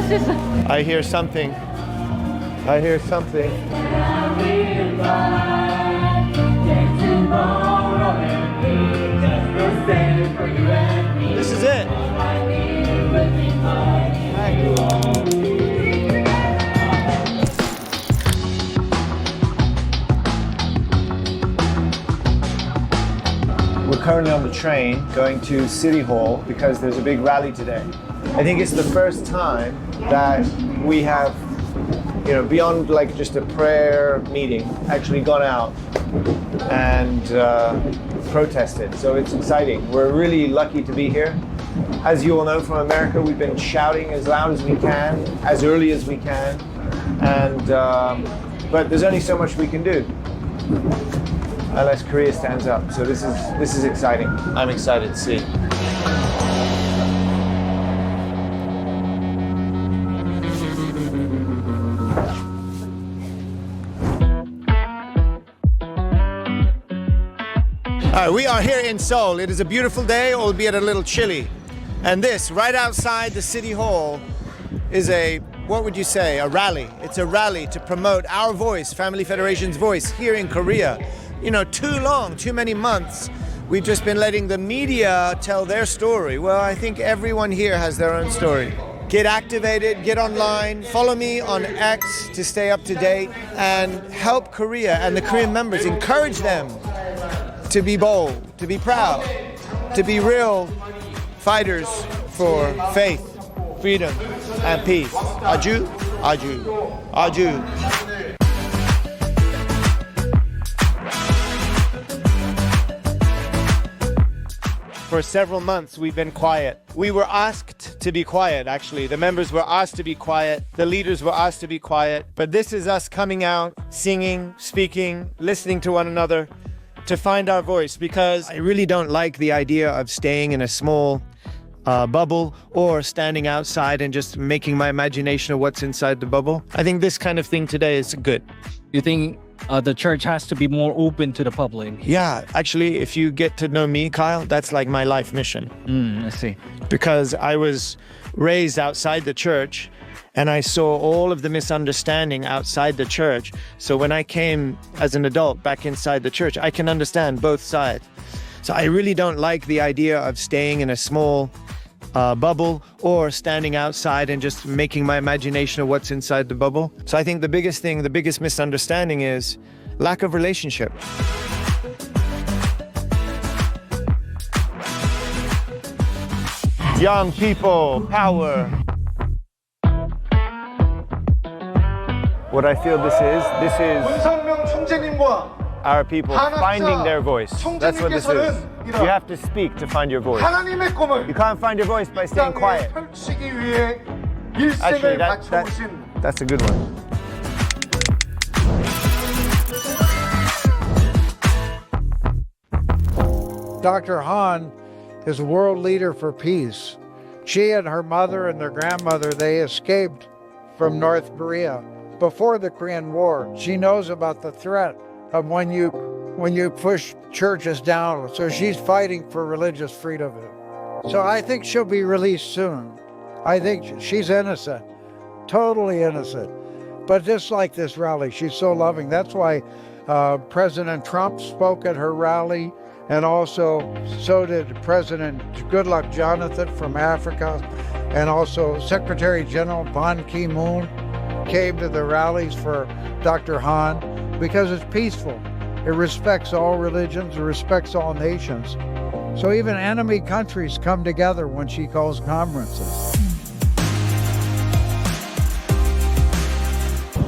I hear something. I hear something. This is it. We're currently on the train going to City Hall because there's a big rally today. I think it's the first time that we have, beyond like just a prayer meeting, actually gone out and protested. So it's exciting. We're really lucky to be here. As you all know from America, we've been shouting as loud as we can, as early as we can, and but there's only so much we can do unless Korea stands up. So this is exciting. I'm excited to see. We are here in Seoul. It is a beautiful day, albeit a little chilly. And this, right outside the City Hall, is what would you say, a rally. It's a rally to promote our voice, Family Federation's voice, here in Korea. Too many months, we've just been letting the media tell their story. Well, I think everyone here has their own story. Get activated, get online, follow me on X to stay up to date, and help Korea and the Korean members, encourage them to be bold, to be proud, to be real fighters for faith, freedom, and peace. Aju, aju, aju. For several months, we've been quiet. We were asked to be quiet, actually. The members were asked to be quiet. The leaders were asked to be quiet. But this is us coming out, singing, speaking, listening to one another to find our voice, because I really don't like the idea of staying in a small bubble or standing outside and just making my imagination of what's inside the bubble. I think this kind of thing today is good. You think the church has to be more open to the public? Yeah, actually, if you get to know me, Kyle, that's like my life mission. I see. Because I was raised outside the church and I saw all of the misunderstanding outside the church. So when I came as an adult back inside the church, I can understand both sides. So I really don't like the idea of staying in a small bubble or standing outside and just making my imagination of what's inside the bubble. So I think the biggest misunderstanding is lack of relationship. Young people, power. What I feel this is our people finding their voice. That's what this is. You have to speak to find your voice. You can't find your voice by staying quiet. Actually, that's a good one. Dr. Han is a world leader for peace. She and her mother and their grandmother, they escaped from North Korea before the Korean War. She knows about the threat of when you push churches down. So she's fighting for religious freedom. So I think she'll be released soon. I think she's innocent, totally innocent. But just like this rally, she's so loving. That's why President Trump spoke at her rally, and also so did President Goodluck Jonathan from Africa, and also Secretary General Ban Ki-moon came to the rallies for Dr. Han because it's peaceful. It respects all religions, it respects all nations. So even enemy countries come together when she calls conferences.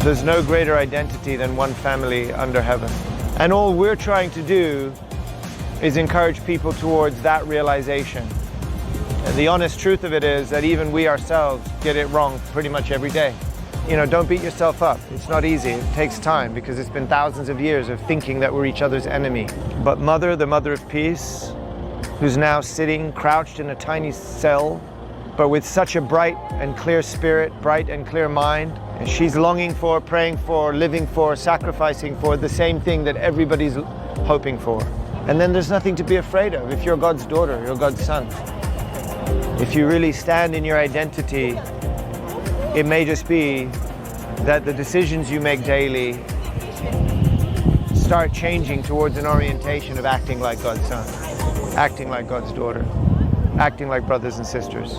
There's no greater identity than one family under heaven. And all we're trying to do is encourage people towards that realization. And the honest truth of it is that even we ourselves get it wrong pretty much every day. Don't beat yourself up. It's not easy. It takes time because it's been thousands of years of thinking that we're each other's enemy. But Mother, the Mother of Peace, who's now sitting crouched in a tiny cell, but with such a bright and clear spirit, bright and clear mind, and she's longing for, praying for, living for, sacrificing for the same thing that everybody's hoping for. And then there's nothing to be afraid of. If you're God's daughter, you're God's son. If you really stand in your identity It may just be that the decisions you make daily start changing towards an orientation of acting like God's son, acting like God's daughter, acting like brothers and sisters.